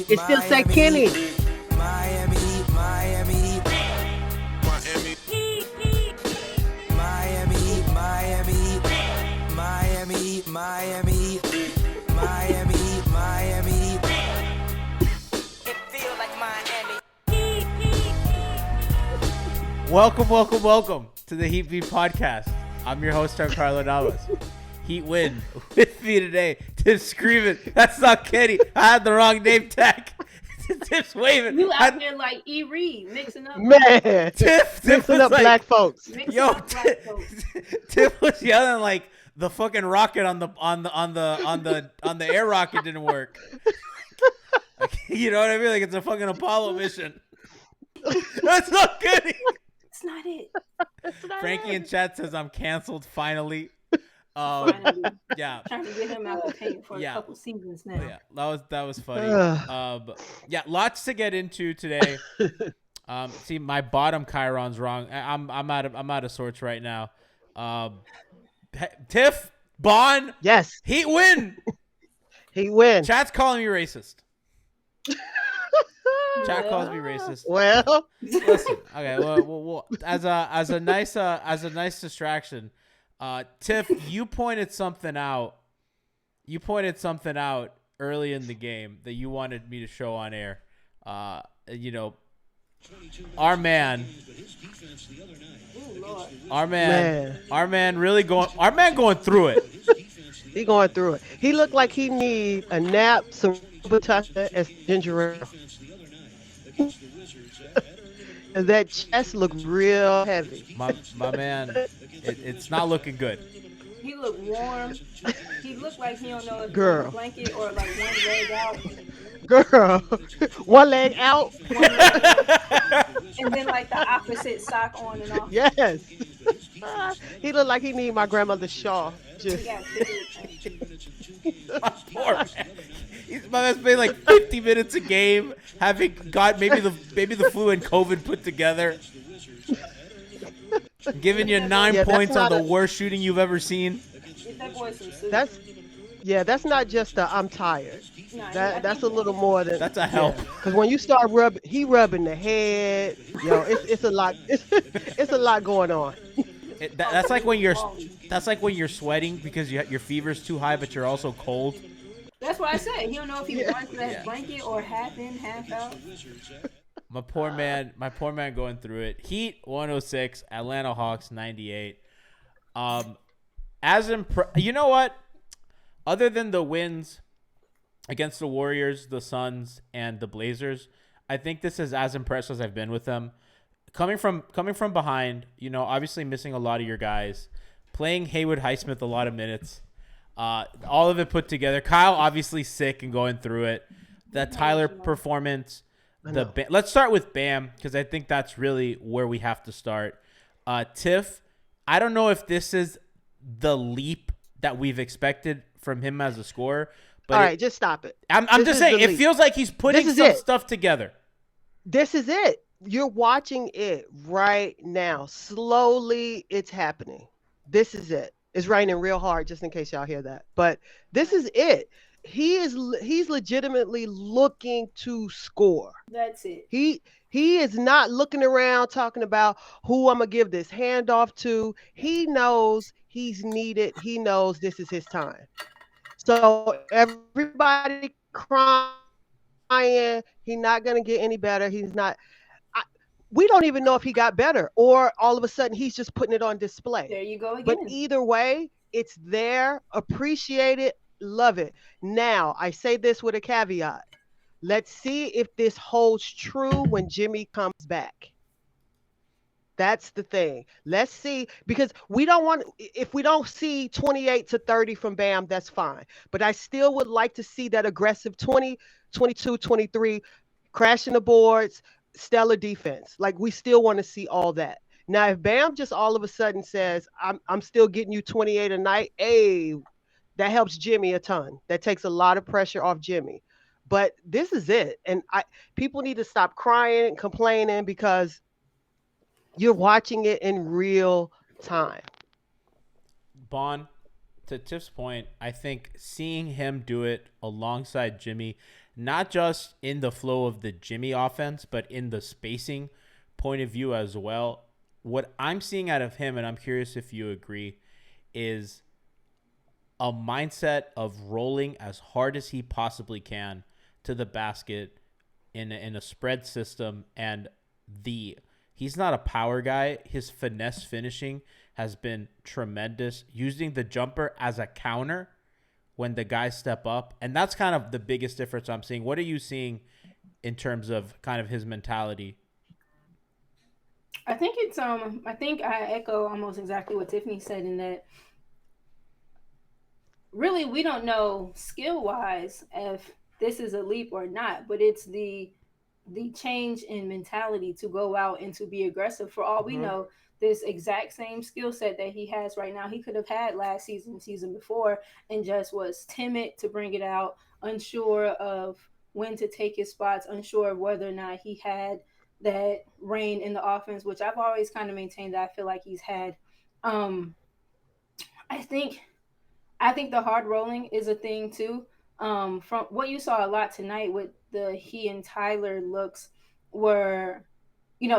It still said Kenny. Welcome to the Heat Beat Podcast. I'm your host, Giancarlo Navas. Heat win with me today. Tiff screaming, "That's not Kenny. I had the wrong name tag." Tiff's waving. You out there like E. Reed mixing up. Man, Tiff mixing was up like, black folks. Tiff was yelling like the fucking rocket on the air rocket didn't work. Like, you know what I mean? Like it's a fucking Apollo mission. That's not Kenny. It's not it. Frankie in chat says I'm canceled finally. Finally. Yeah. Trying to get him out the paint for a couple seasons now. Yeah, that was funny. Yeah, lots to get into today. See, my bottom Chiron's wrong. I'm out of sorts right now. Tiff, Bond, Yes, Heat win. he wins. Chat's calling me racist. Chat calls me racist. Well, Listen, okay. Well, as a nice distraction, Tiff, you pointed something out. You pointed something out early in the game that you wanted me to show on air. You know, our man going through it. he going through it. He looked like he need a nap, some Batasha, and ginger ale. And that chest looked real heavy. My man, it's not looking good. He looked warm. He looked like he don't know if Girl. it's a blanket or like one leg out. Girl, one leg out. And then like the opposite sock on and off. Yes. He looked like he need my grandmother's shawl. He Just got figured. My poor man. My man's playing like 50 minutes a game, having got maybe the flu and COVID put together. Giving you 9 points on the worst shooting you've ever seen. Get that boy some soup. that's not just I'm tired. Nah, That's a little more than That's a help. Because when you start rubbing the head, it's a lot. It's a lot going on. That's like when you're sweating because your fever's too high, but you're also cold. That's what I said. He don't know if he wants that blanket or half in, half out. My poor man going through it. Heat 106, Atlanta Hawks 98. You know what? Other than the wins against the Warriors, the Suns, and the Blazers, I think this is as impressed as I've been with them. Coming from behind, obviously missing a lot of your guys, playing Haywood Highsmith a lot of minutes. All of it put together. Kyle obviously sick and going through it. That Tyler performance. Let's start with Bam because I think that's really where we have to start. Tiff, I don't know if this is the leap that we've expected from him as a scorer. But All right, just stop it. I'm just saying it feels like he's putting some stuff together. This is it. You're watching it right now. Slowly, it's happening. This is it. It's raining real hard, just in case y'all hear that. But this is it. He's legitimately looking to score. That's it. He is not looking around talking about who I'm gonna give this handoff to. He knows he's needed. He knows this is his time. So everybody crying, he's not gonna get any better. He's not. We don't even know if he got better or all of a sudden he's just putting it on display. There you go again. But either way, it's there. Appreciate it. Love it. Now, I say this with a caveat. Let's see if this holds true when Jimmy comes back. That's the thing. Let's see, because if we don't see 28 to 30 from Bam, that's fine. But I still would like to see that aggressive 20, 22, 23, crashing the boards, stellar defense. Like, we still want to see all that. Now, if Bam just all of a sudden says, I'm still getting you 28 a night, hey, that helps Jimmy a ton. That takes a lot of pressure off Jimmy. But this is it. And people need to stop crying and complaining because you're watching it in real time. Bond, to Tiff's point, I think seeing him do it alongside Jimmy, not just in the flow of the Jimmy offense, but in the spacing point of view as well. What I'm seeing out of him, and I'm curious if you agree, is a mindset of rolling as hard as he possibly can to the basket in a spread system. And he's not a power guy. His finesse finishing has been tremendous, using the jumper as a counter when the guys step up. And that's kind of the biggest difference I'm seeing. What are you seeing in terms of kind of his mentality? I think it's I think I echo almost exactly what Tiffany said in that really we don't know skill wise if this is a leap or not, but it's the change in mentality to go out and to be aggressive. For all we Mm-hmm. know, this exact same skill set that he has right now, he could have had last season before, and just was timid to bring it out, unsure of when to take his spots, unsure of whether or not he had that reign in the offense, which I've always kind of maintained that I feel like he's had. Um, I think I think the hard rolling is a thing too. From what you saw a lot tonight with the he and Tyler looks were,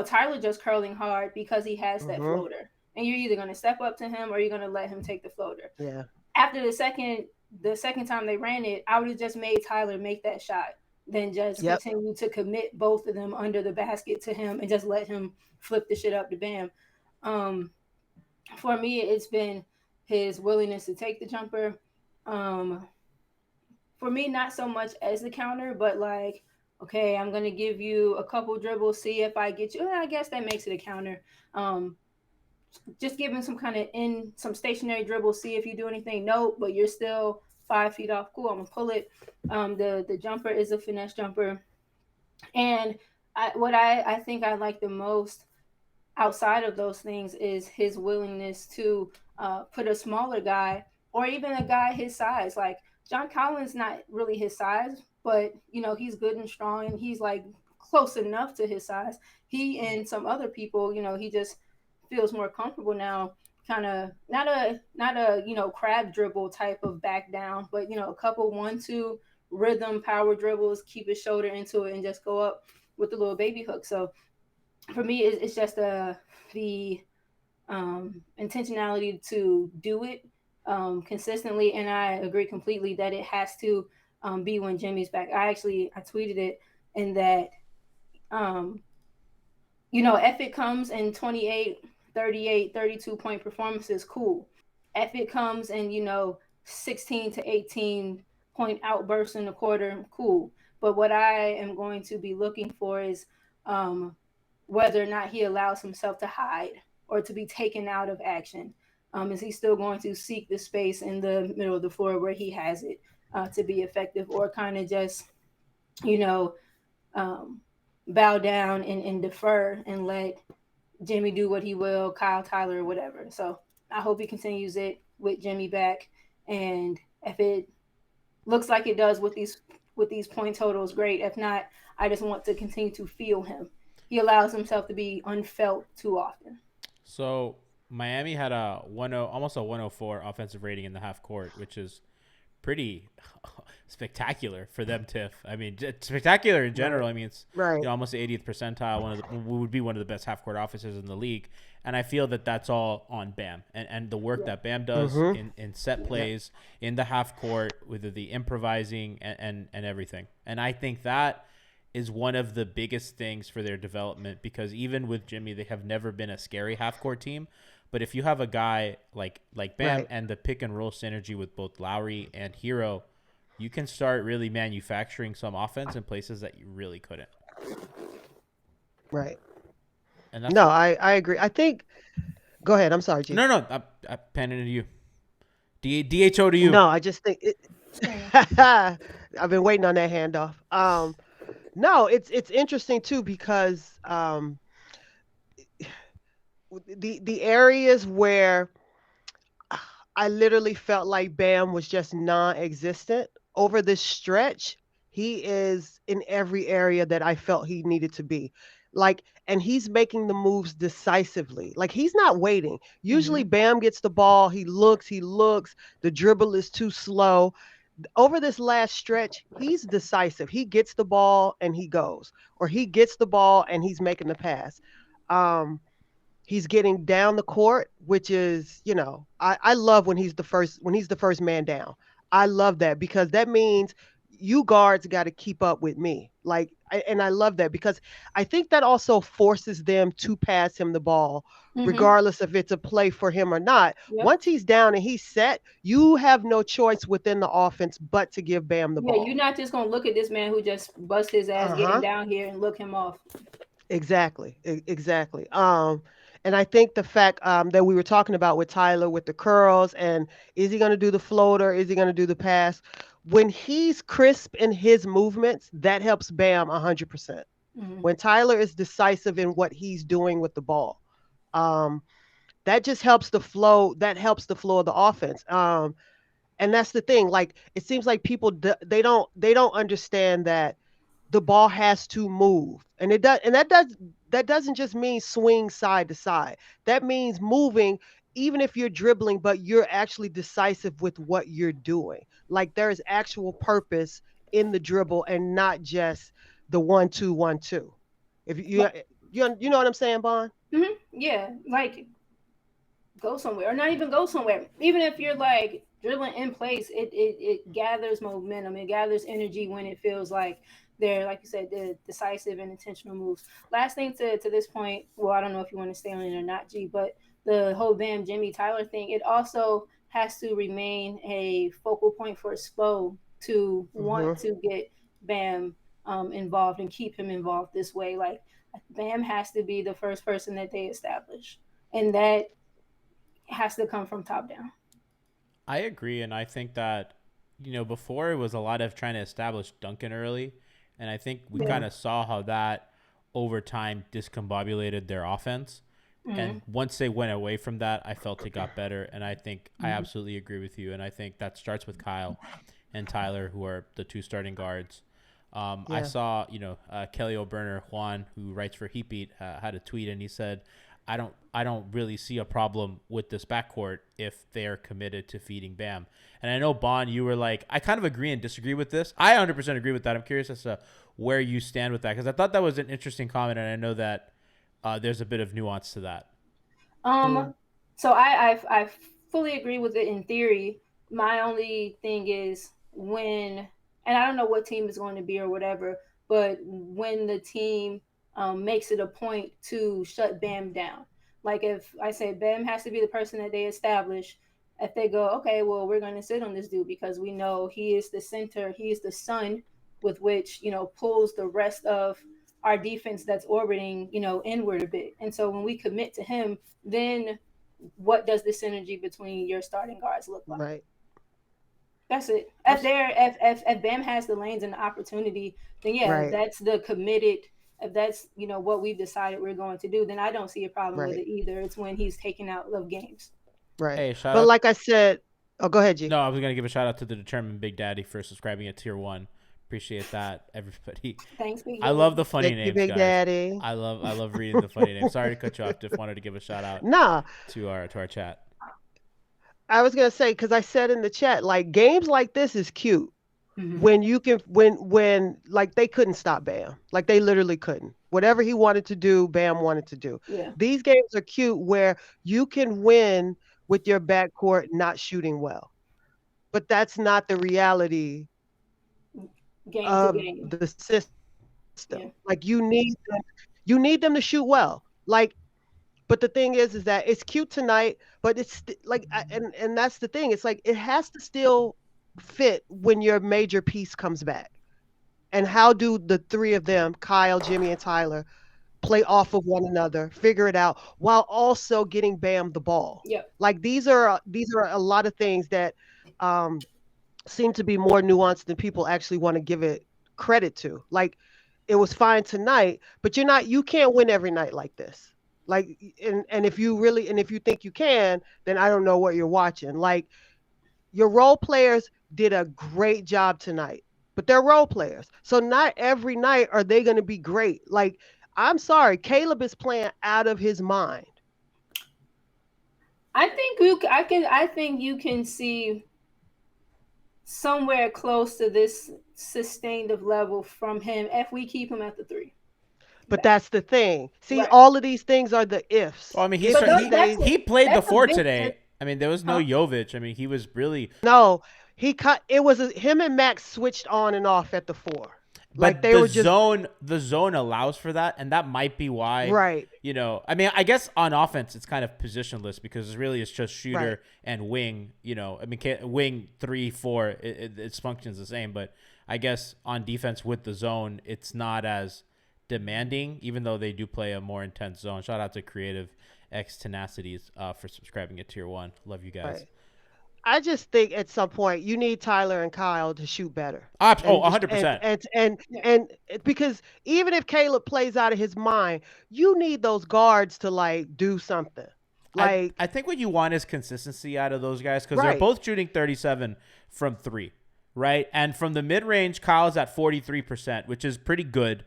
Tyler just curling hard because he has that Mm-hmm. floater. And you're either going to step up to him or you're going to let him take the floater. Yeah. After the second time they ran it, I would have just made Tyler make that shot than just Yep. continue to commit both of them under the basket to him and just let him flip the shit up to Bam. Um, for me, it's been his willingness to take the jumper. Um, for me, not so much as the counter, but like, okay, I'm gonna give you a couple dribbles, see if I get you. I guess that makes it a counter. Um, just giving some kind of in some stationary dribbles, see if you do anything. No, but you're still 5 feet off. Cool, I'm gonna pull it. The jumper is a finesse jumper, and what I think I like the most outside of those things is his willingness to put a smaller guy or even a guy his size. Like John Collins, not really his size, but he's good and strong, and he's like close enough to his size. He and some other people, he just feels more comfortable now. Kind of not a crab dribble type of back down, but a couple 1-2 rhythm power dribbles, keep his shoulder into it, and just go up with the little baby hook. So for me, it's just the intentionality to do it consistently, and I agree completely that it has to be when Jimmy's back. I tweeted it in that um, if it comes in 28, 38, 32 point performances, cool. If it comes in 16 to 18 point outbursts in the quarter, cool. But what I am going to be looking for is um, whether or not he allows himself to hide or to be taken out of action. Is he still going to seek the space in the middle of the floor where he has it to be effective, or kind of just, you know, um, bow down and defer and let Jimmy do what he will, Kyle, Tyler, or whatever. So I hope he continues it with Jimmy back. And if it looks like it does with these point totals, great. If not, I just want to continue to feel him. He allows himself to be unfelt too often. So Miami had almost a 104 offensive rating in the half court, which is pretty spectacular for them. Tiff, I mean, spectacular in general. Right. I mean, it's Right. almost the 80th percentile. Would be one of the best half court offenses in the league, and I feel that that's all on Bam and the work that Bam does Mm-hmm. in set Yeah. plays in the half court with the improvising and everything. And I think that is one of the biggest things for their development, because even with Jimmy, they have never been a scary half court team. But if you have a guy like Bam Right. and the pick and roll synergy with both Lowry and Herro, you can start really manufacturing some offense in places that you really couldn't. Right. And that's No, I agree. I think. Go ahead. I'm sorry, G. no. I pen it to you. DHO to you. No, I just think it. Same. I've been waiting on that handoff. No, it's interesting too because the areas where I literally felt like Bam was just non-existent over this stretch, he is in every area that I felt he needed to be. Like, and he's making the moves decisively. Like, he's not waiting. Usually Hmm. Bam gets the ball, he looks, the dribble is too slow. Over this last stretch, he's decisive. He gets the ball and he goes, or he gets the ball and he's making the pass. Um, he's getting down the court, which is, I love when he's the first man down. I love that because that means you guards got to keep up with me. And I love that because I think that also forces them to pass him the ball, Hmm. regardless if it's a play for him or not. Yep. Once he's down and he's set, you have no choice within the offense but to give Bam the Yeah, you're ball. not just gonna look at this man who just bust his ass Uh getting huh. down here and look him off. Exactly. Exactly. And I think the fact that we were talking about with Tyler with the curls and is he going to do the floater? Is he going to do the pass? When he's crisp in his movements, that helps Bam 100%. Hmm. When Tyler is decisive in what he's doing with the ball, um, that just helps the flow. That helps the flow of the offense. And that's the thing. Like it seems like people they don't understand that the ball has to move, and that doesn't just mean swing side to side. That means moving, even if you're dribbling, but you're actually decisive with what you're doing. Like there is actual purpose in the dribble and not just the 1-2-1-2. If you know what I'm saying, Bond? Yeah, like go somewhere or not even go somewhere. Even if you're like dribbling in place, it gathers momentum, it gathers energy when it feels like they're, like you said, the decisive and intentional moves. Last thing to this point, well, I don't know if you want to stay on it or not, G, but the whole Bam Jimmy Tyler thing, it also has to remain a focal point for Spo to want Hmm. to get Bam involved and keep him involved this way. Like Bam has to be the first person that they establish, and that has to come from top down. I agree, and I think that before it was a lot of trying to establish Duncan early, and I think we Yeah. kind of saw how that over time discombobulated their offense. Mm-hmm. And once they went away from that, I felt it got better, and I think I Mm-hmm. absolutely agree with you, and I think that starts with Kyle and Tyler, who are the two starting guards. I Yeah. saw, Kelly O'Burner Juan, who writes for Heat Beat, had a tweet, and he said, I don't really see a problem with this backcourt if they're committed to feeding Bam." And I know Bond, you were like, I kind of agree and disagree with this. I 100% agree with that. I'm curious as to where you stand with that because I thought that was an interesting comment, and I know that there's a bit of nuance to that. Um, Mm. so I fully agree with it in theory. My only thing is when, and I don't know what team is going to be or whatever, but when the team makes it a point to shut Bam down, like if I say Bam has to be the person that they establish, if they go, okay, well, we're going to sit on this dude because we know he is the center, he is the sun with which, pulls the rest of our defense that's orbiting, inward a bit. And so when we commit to him, then what does the synergy between your starting guards look like? Right. That's it. If Abs- they're if Bam has the lanes and the opportunity, then yeah, if Right. that's the committed, if that's what we've decided we're going to do, then I don't see a problem with Right. it either. It's when he's taking out of games. Right. Hey, shout But out. like I said, oh, go ahead, G. No, I was going to give a shout out to the Determined Big Daddy for subscribing at Tier 1. Appreciate that, everybody. Thanks, Big I Daddy. love the funny Thank you, names, Big guys. Daddy. I love reading the funny names. Sorry to cut you off. Just wanted to give a shout out Nah, to our chat. I was gonna say because I said in the chat, like games like this is cute Mm-hmm. when you can when like they couldn't stop Bam, like they literally couldn't. Whatever he wanted to do, Bam wanted to do. Yeah, These games are cute where you can win with your backcourt not shooting well, but that's not the reality game to of game. the system. Like Yeah, you need them to shoot well. Like, but the thing is that it's cute tonight, but and that's the thing. It's like it has to still fit when your major piece comes back. And how do the three of them, Kyle, Jimmy, and Tyler, play off of one another, figure it out, while also getting Bam the ball? yep, Like these are a lot of things that um, seem to be more nuanced than people actually want to give it credit to. Like it was fine tonight, but you can't win every night like this. Like and if you think you can, then I don't know what you're watching. Like your role players did a great job tonight, but they're role players. So not every night are they going to be great. Like I'm sorry, Caleb is playing out of his mind. I think you can see somewhere close to this sustained of level from him if we keep him at the three. But that's the thing. See, Right. all of these things are the Well, ifs. I mean, If he That's stays, he played the that's a four big today. if, I mean, there was no huh? Jovic. I mean, he was really. no, he cut. It was him and Max switched on and off at the four, like But they were just the zone allows for that, and that might be why. right, I mean, I guess on offense it's kind of positionless because really it's just right. shooter and wing. I mean, wing 3, 4, it functions the same. But I guess on defense with the zone, it's not as demanding, even though they do play a more intense zone. Shout out to Creative X Tenacities for subscribing at Tier 1. Love you guys. Right. I just think at some point you need Tyler and Kyle to shoot better. Oh, And just 100%. Yeah. and because even if Caleb plays out of his mind, you need those guards to like do something. I Like think what you want is consistency out of those guys because they're right. both shooting 37 from 3, right? And from the mid range, Kyle's at 43%, which is pretty good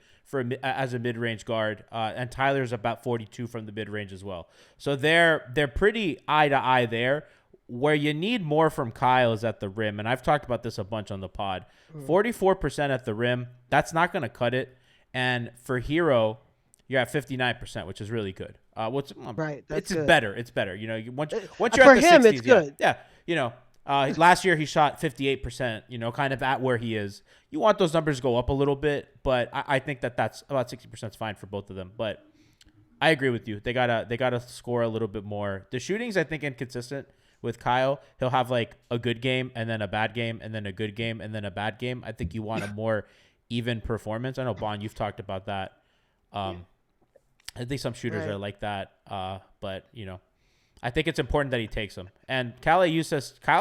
as a mid range guard, and Tyler's about 42 from the mid range as well. So they're pretty eye to eye there. Where you need more from Kyle is at the rim, and I've talked about this a bunch on the pod. 44% at the rim, that's not going to cut it. And for Herro, you're at 59%, which is really good. Right, that's It's good. better. It's better. Once you're For at the him 60s, it's good. last year he shot 58%. Kind of at where he is. You want those numbers to go up a little bit, but I think that's about 60% is fine for both of them. But I agree with you. They gotta score a little bit more. The shooting's I think inconsistent with Kyle. He'll have like a good game and then a bad game and then a good game and then a bad game. I think you want a more even performance. I know Bon, you've talked about that. I think some shooters Right. are like that. But I think it's important that he takes them. And Kyle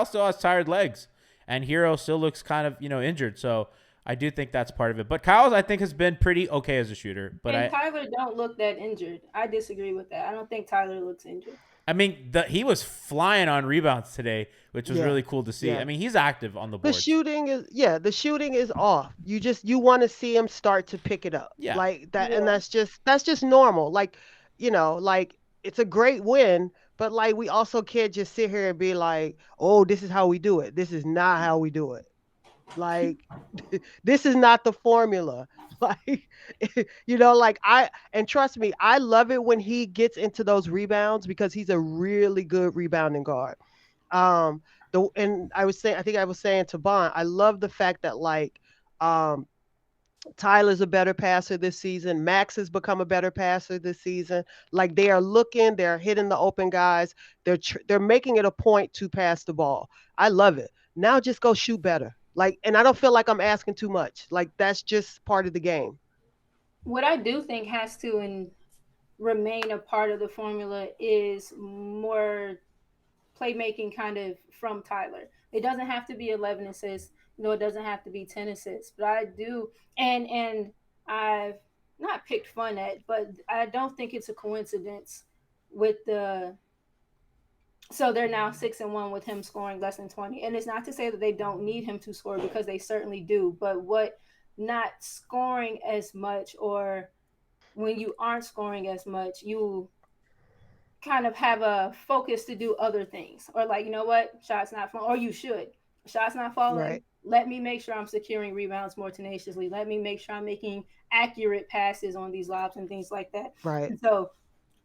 still has tired legs, and Herro still looks kind of injured. So I do think that's part of it. But Kyle's I think has been pretty okay as a shooter. But And Tyler don't look that injured. I disagree with that. I don't think Tyler looks injured. I mean, he was flying on rebounds today, which was Yeah. really cool to see. Yeah. I mean, he's active on the The boards. the shooting is off. You want to see him start to pick it up. Yeah. Like that and Yeah. that's just normal. Like, like it's a great win, but like we also can't just sit here and be like, "Oh, this is how we do it." This is not how we do it. Like this is not the formula. Like like and trust me, I love it when he gets into those rebounds because he's a really good rebounding guard. Um, and I think I was saying to Bond, I love the fact that like um Tyler's a better passer this season. Max has become a better passer this season. Like they are looking, they're hitting the open guys. They're making it a point to pass the ball. I love it. Now just go shoot better. Like, and I don't feel like I'm asking too much. Like that's just part of the game. What I do think has to remain a part of the formula is more playmaking kind of from Tyler. It doesn't have to be 11 assists. It doesn't have to be 10 assists. But I do, and I've not picked fun at, but I don't think it's a coincidence with the. So they're now 6-1 with him scoring less than 20. And it's not to say that they don't need him to score because they certainly do. But what not scoring as much, or when you aren't scoring as much, you kind of have a focus to do other things, or like, you know what, shots not falling, or you should, shots not falling, Right. let me make sure I'm securing rebounds more tenaciously, let me make sure I'm making accurate passes on these lobs and things like that. Right. And so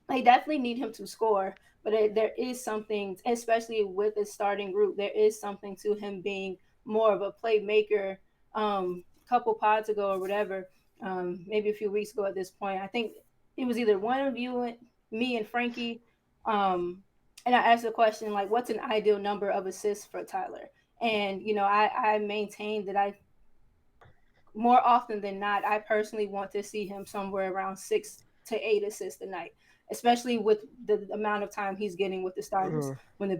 they definitely need him to score, but there is something, especially with a starting group, there is something to him being more of a playmaker. Couple pods ago or whatever, maybe a few weeks ago at this point, I think it was either one of you, me and Frankie, and I asked the question like, what's an ideal number of assists for Tyler? And I maintain that I, more often than not, I personally want to see him somewhere around 6 to 8 assists a night, especially with the amount of time he's getting with the starters. Mhm. When the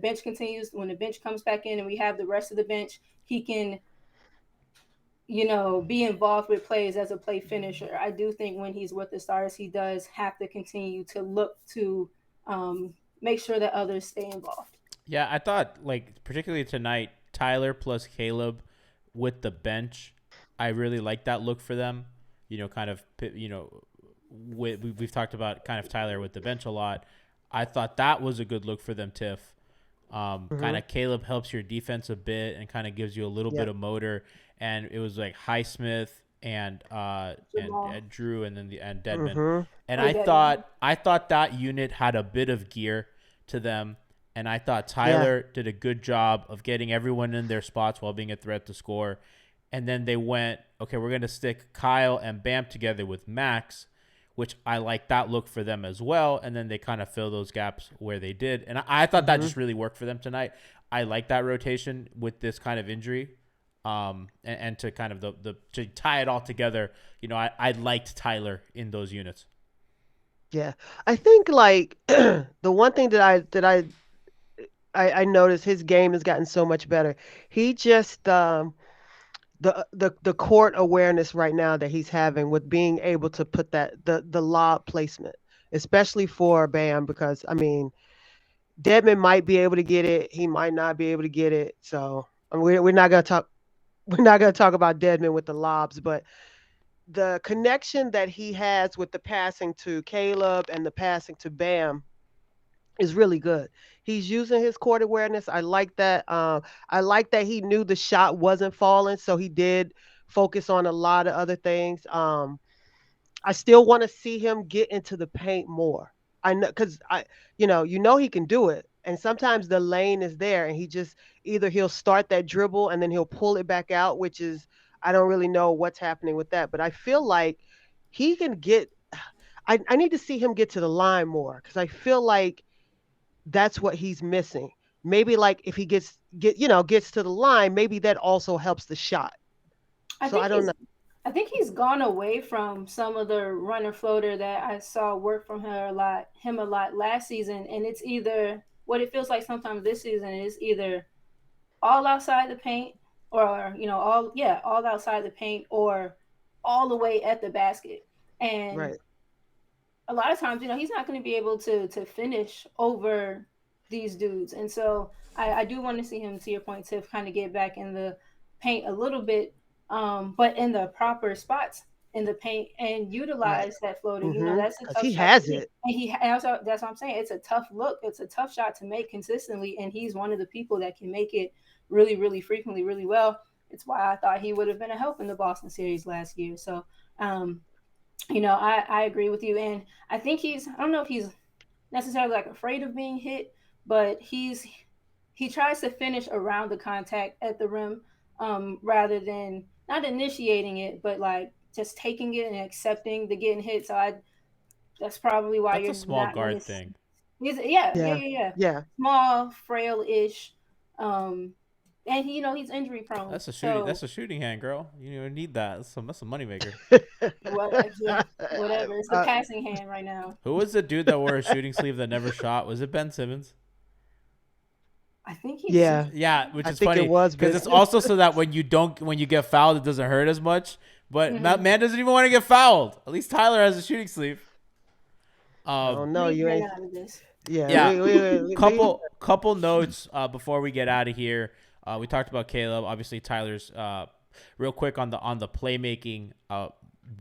bench comes back in and we have the rest of the bench, he can be involved with plays as a play finisher. I do think when he's with the starters, he does have to continue to look to make sure that others stay involved. Yeah, I thought like particularly tonight, Tyler plus Caleb with the bench, I really like that look for them. Kind of we've talked about kind of Tyler with the bench a lot. I thought that was a good look for them, Tiff. Kind of Caleb helps your defense a bit and kind of gives you a little bit of motor. And it was like Highsmith and Drew and then and Dedmon. And I thought that unit had a bit of gear to them. And I thought Tyler did a good job of getting everyone in their spots while being a threat to score. And then they went, okay, we're going to stick Kyle and Bam together with Max, which I like that look for them as well. And then they kind of fill those gaps where they did. And I thought that just really worked for them tonight. I like that rotation with this kind of injury. And to kind of to tie it all together, I liked Tyler in those units. Yeah. I think like the one thing that I noticed, his game has gotten so much better. He just the court awareness right now that he's having with being able to put the lob placement, especially for Bam, because I mean, Dedmon might be able to get it, he might not be able to get it. So we're not gonna talk about Dedmon with the lobs, but the connection that he has with the passing to Caleb and the passing to Bam is really good. He's using his court awareness. I like that. I like that he knew the shot wasn't falling, so he did focus on a lot of other things. I still want to see him get into the paint more. I know because you know he can do it, and sometimes the lane is there, and he just either he'll start that dribble and then he'll pull it back out, which is I don't really know what's happening with that, but I feel like he can get. I need to see him get to the line more because I feel like that's what he's missing. Maybe like if he gets to the line, maybe that also helps the shot. I don't know. I think he's gone away from some of the runner floater that I saw work from him a lot last season, and it's either what it feels like sometimes this season is either all outside the paint or all outside the paint or all the way at the basket. And a lot of times, he's not going to be able to finish over these dudes. And so I do want to see him, to your point, Tiff, kind of get back in the paint a little bit, but in the proper spots in the paint and utilize that floater. That's a tough he shot. Has it. And that's what I'm saying. It's a tough look. It's a tough shot to make consistently. And he's one of the people that can make it really, really frequently, really well. It's why I thought he would have been a help in the Boston series last year. So, I agree with you. And I think I don't know if he's necessarily like afraid of being hit, but he tries to finish around the contact at the rim rather than not initiating it, but like just taking it and accepting the getting hit. So that's probably why that's a small guard thing. Yeah. Small, frail-ish. And he's injury prone. That's a shooting hand, girl. You need that. That's a moneymaker. Whatever. It's the passing hand right now. Who was the dude that wore a shooting sleeve that never shot? Was it Ben Simmons? I think yeah, which is funny because it's also so that when you get fouled, it doesn't hurt as much. But man doesn't even want to get fouled. At least Tyler has a shooting sleeve. Oh no, you ain't. Yeah. Couple notes before we get out of here. We talked about Caleb. Obviously, Tyler's real quick on the playmaking.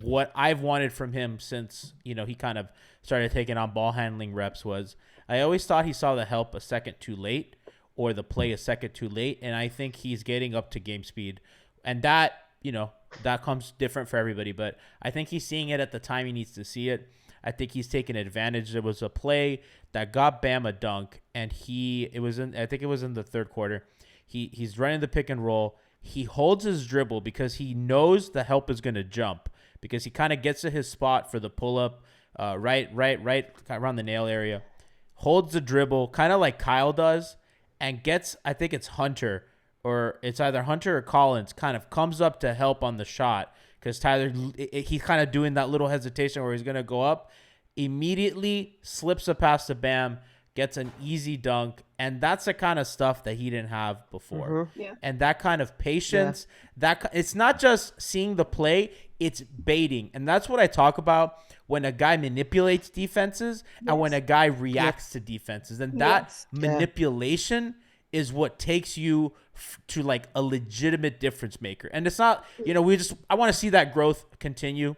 What I've wanted from him since he kind of started taking on ball handling reps was I always thought he saw the help a second too late or the play a second too late, and I think he's getting up to game speed, and that that comes different for everybody. But I think he's seeing it at the time he needs to see it. I think he's taken advantage. There was a play that got Bam a dunk, and I think it was in the third quarter. He's running the pick and roll. He holds his dribble because he knows the help is going to jump because he kind of gets to his spot for the pull-up right around the nail area. Holds the dribble kind of like Kyle does and gets, I think it's Hunter or it's either Hunter or Collins kind of comes up to help on the shot because Tyler, he's kind of doing that little hesitation where he's going to go up. Immediately slips a pass to Bam, gets an easy dunk, and that's the kind of stuff that he didn't have before. Yeah. And that kind of patience, it's not just seeing the play, it's baiting. And that's what I talk about when a guy manipulates defenses and when a guy reacts to defenses. And that manipulation is what takes you to like a legitimate difference maker. And it's not, I want to see that growth continue.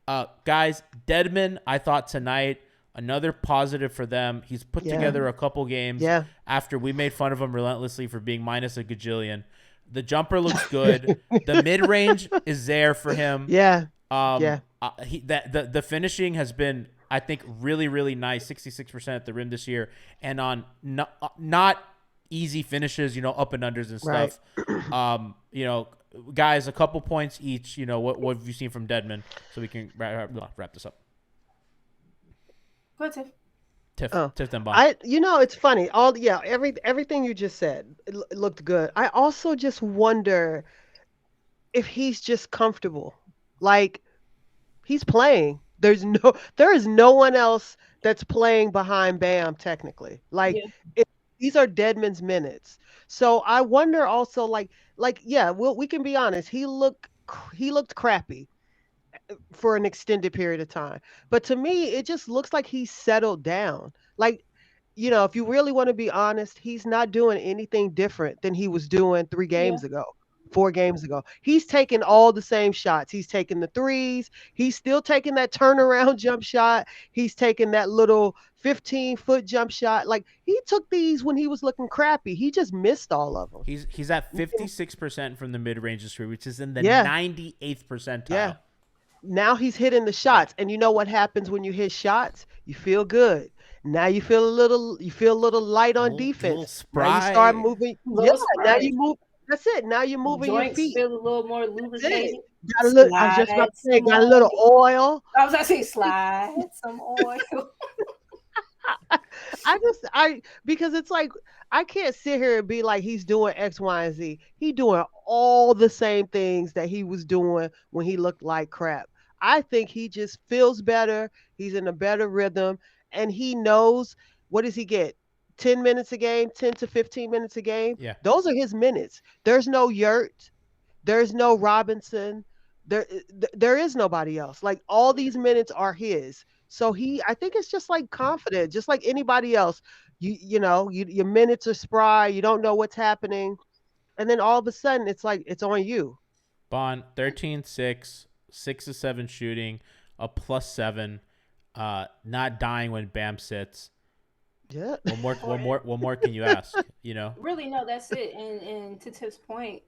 Guys, Dedmon, I thought tonight, another positive for them. He's put Yeah. together a couple games Yeah. after we made fun of him relentlessly for being minus a gajillion. The jumper looks good. The mid range is there for him. Yeah. Yeah. The finishing has been, I think, really, really nice. 66% at the rim this year, and on not easy finishes, up and unders and stuff. Right. Guys, a couple points each. What have you seen from Dedmon, so we can wrap this up. Go ahead, Tiff. Tiff then Bond. It's funny. Everything you just said looked good. I also just wonder if he's just comfortable. Like, he's playing. There is no one else that's playing behind Bam technically. Like, Yeah. these are Dedmon's minutes. So I wonder also, yeah, we can be honest. He looked crappy for an extended period of time. But to me, it just looks like he's settled down. Like, if you really want to be honest, he's not doing anything different than he was doing 3 games Yeah. ago, 4 games ago. He's taking all the same shots. He's taking the threes. He's still taking that turnaround jump shot. He's taking that little 15-foot jump shot. Like, he took these when he was looking crappy. He just missed all of them. He's at 56% from the mid range this year, which is in the Yeah. 98th percentile. Yeah. Now he's hitting the shots, and you know what happens when you hit shots? You feel good. Now you feel a little light on defense. Now you start moving. Yeah, now you move. That's it. Now you're moving your Joints feet. feel a little more lubricated. I was just about to say, got a little oil. I was about to say slide some oil. Because it's like, I can't sit here and be like he's doing X, Y, and Z. He doing all the same things that he was doing when he looked like crap. I think he just feels better. He's in a better rhythm, and he knows, what does he get? 10 minutes a game, 10 to 15 minutes a game. Yeah. Those are his minutes. There's no Yurt. There's no Robinson. There is nobody else. Like, all these minutes are his. So I think it's just like confident, just like anybody else. Your minutes are spry. You don't know what's happening, and then all of a sudden it's like it's on you. Bond 13-6, 6-7 shooting, a +7, not dying when Bam sits. Yeah. What more can you ask? Really, no, that's it. And to Tiff's point,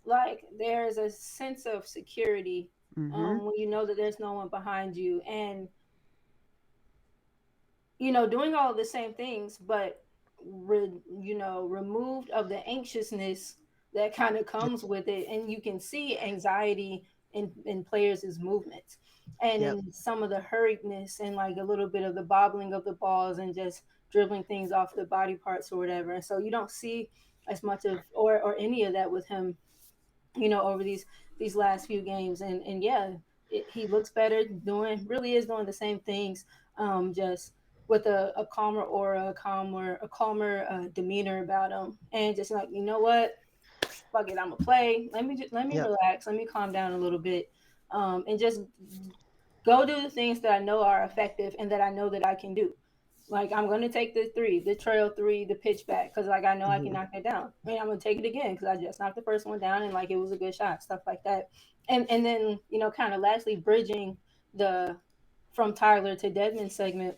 like, there's a sense of security when you know that there's no one behind you, and doing all of the same things, but removed of the anxiousness that kind of comes with it, and you can see anxiety in players' movements, and in some of the hurriedness, and like a little bit of the bobbling of the balls, and just dribbling things off the body parts or whatever. And so you don't see as much of or any of that with him, over these last few games. And yeah, he looks better, really is doing the same things, just with a calmer aura, a calmer demeanor about him, and just like, you know what, fuck it, I'm gonna play. Let me relax. Let me calm down a little bit, and just go do the things that I know are effective and that I know that I can do. Like, I'm gonna take the three, the trail three, the pitch back, because like I know I can knock it down. And I'm gonna take it again because I just knocked the first one down and like it was a good shot, stuff like that. And then kind of lastly, bridging the from Tyler to Dedmon segment.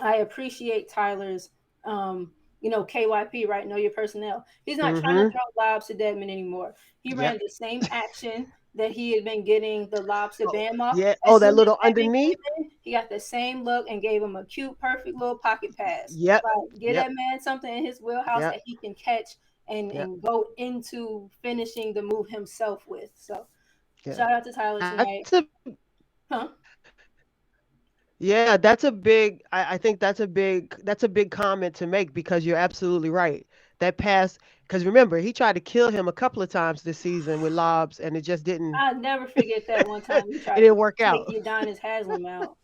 I appreciate Tyler's, KYP, right? Know your personnel. He's not trying to throw lobs to Dedmon anymore. He ran the same action that he had been getting the lobs to Bam off. Yeah. Oh, that little underneath. He got the same look and gave him a cute, perfect little pocket pass. Yep. Like, get that man something in his wheelhouse that he can catch and go into finishing the move himself with. So, shout out to Tyler tonight. Yeah, that's a big. I think that's a big comment to make, because you're absolutely right. That pass, because remember, he tried to kill him a couple of times this season with lobs, and it just didn't. I'll never forget that one time he tried it didn't work out. Udonis Haslam out.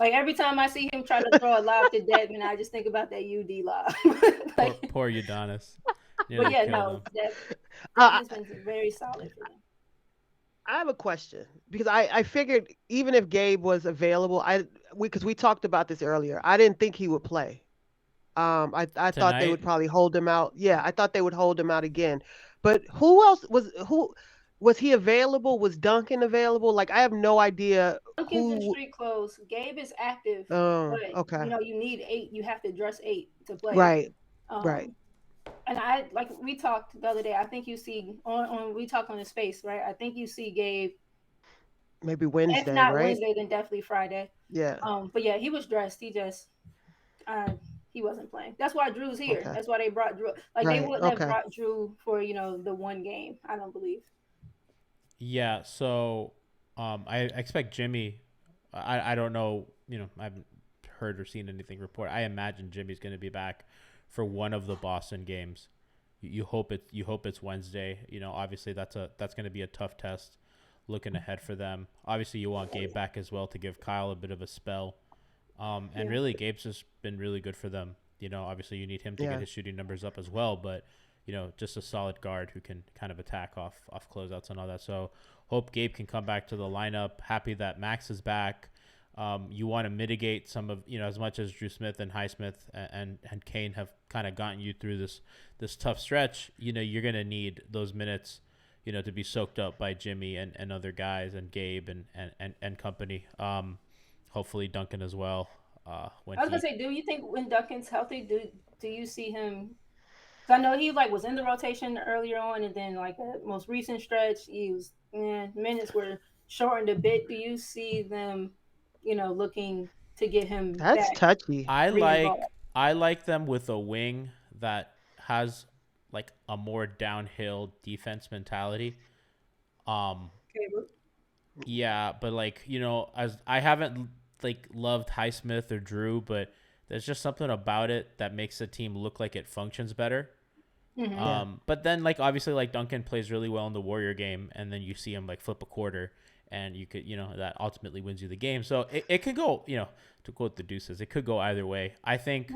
Like, every time I see him try to throw a lob to Dedmon, I just think about that UD lob. Poor Udonis. But yeah, no, that has been very solid for him. I have a question, because I figured even if Gabe was available, because we talked about this earlier, I didn't think he would play. I thought they would probably hold him out. Yeah, I thought they would hold him out again. But who else Was he available? Was Duncan available? Like, I have no idea Duncan's in who. street clothes. Gabe is active, Oh, but okay. you need 8. You have to dress 8 to play. Right, right. Um, and I like we talked the other day. I think you see on we talked on the space, right? I think you see Gabe. Maybe If Wednesday, not right? Wednesday, then definitely Friday. Yeah. But yeah, he was dressed. Uh, he wasn't playing. That's why Drew's here. Okay. That's why they brought Drew. Like they Right. wouldn't have Okay. brought Drew for the one game. I don't believe. Yeah, so I expect Jimmy. I don't know. I haven't heard or seen anything report. I imagine Jimmy's going to be back for one of the Boston games. You hope it's Wednesday. Obviously that's going to be a tough test. Looking ahead for them. Obviously, you want Gabe back as well to give Kyle a bit of a spell. And really, Gabe's just been really good for them. Obviously, you need him to get his shooting numbers up as well. But just a solid guard who can kind of attack off closeouts and all that. So hope Gabe can come back to the lineup. Happy that Max is back. You want to mitigate some of as much as Drew Smith and Highsmith and Kane have kind of gotten you through this tough stretch. You're gonna need those minutes. To be soaked up by Jimmy and other guys and Gabe and company. Hopefully Duncan as well. I was gonna say, do you think when Duncan's healthy, do you see him? Because I know he was in the rotation earlier on, and then the most recent stretch, minutes were shortened a bit. Do you see them, looking to get him That's back? touchy. I like them with a wing that has a more downhill defense mentality. Yeah, but as I haven't loved Highsmith or Drew, but there's just something about it that makes the team look like it functions better. Mm-hmm. But then obviously Duncan plays really well in the Warrior game, and then you see him flip a quarter, and you could that ultimately wins you the game. So it could go to quote the Deuces, it could go either way. I think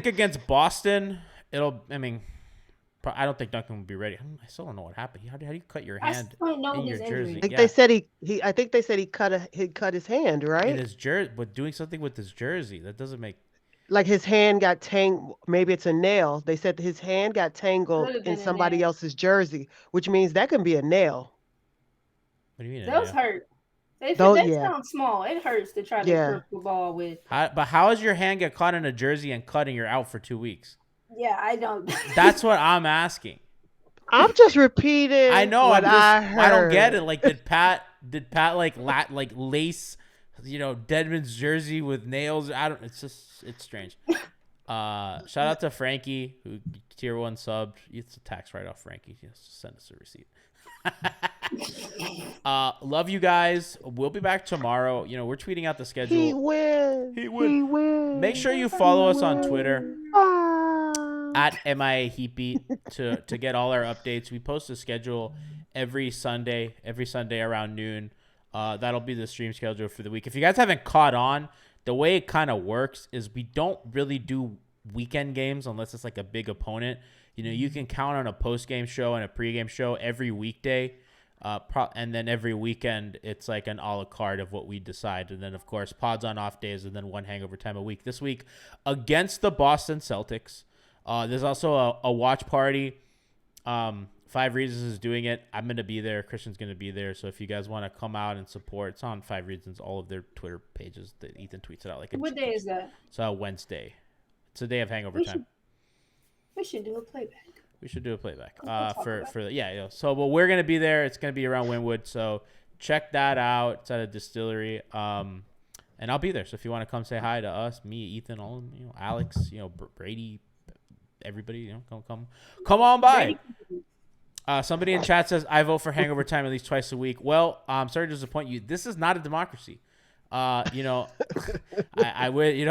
against Boston. I don't think Duncan would be ready. I still don't know what happened. How do you cut your hand in your jersey? I think they said I think they said he cut his hand, right? In his jersey, but doing something with his jersey that doesn't make. His hand got tangled. Maybe it's a nail. They said his hand got tangled in somebody else's jersey, which means that can be a nail. What do you mean? Those hurt. They sound small. It hurts to try to grip the ball with. But how does your hand get caught in a jersey and cut and you're out for 2 weeks? Yeah, I don't. That's what I'm asking. I'm just repeating. I know. What I heard. I don't get it. Did Pat lace, Dedmon's jersey with nails? It's strange. Shout out to Frankie who tier 1 subbed. It's a tax write off, Frankie. Just send us a receipt. Love you guys. We'll be back tomorrow. We're tweeting out the schedule. He wins. Make sure you follow us on Twitter at MIA Heatbeat to get all our updates. We post a schedule every Sunday around noon. That'll be the stream schedule for the week. If you guys haven't caught on, the way it kind of works is we don't really do weekend games unless it's a big opponent. You can count on a post-game show and a pre-game show every weekday. And then every weekend, it's an a la carte of what we decide. And then, of course, pods on off days and then one hangover time a week. This week, against the Boston Celtics, there's also a watch party. 5 Reasons is doing it. I'm going to be there. Christian's going to be there. So if you guys want to come out and support, it's on 5 Reasons, all of their Twitter pages. That Ethan tweets it out. What day is that? It's Wednesday. It's a day of hangover time. We should do a playback. We should do a playback. So, but we're gonna be there. It's gonna be around Wynwood. So check that out. It's at a distillery. And I'll be there. So if you want to come say hi to us, me, Ethan, all Alex, Brady, everybody, come on by. Somebody in chat says I vote for hangover time at least twice a week. Well, I'm sorry to disappoint you. This is not a democracy. I would,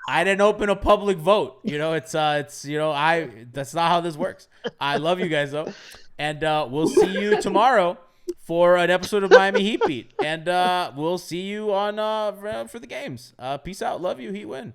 I didn't open a public vote. That's not how this works. I love you guys though. And we'll see you tomorrow for an episode of Miami Heat Beat. And we'll see you on for the games. Peace out. Love you. Heat win.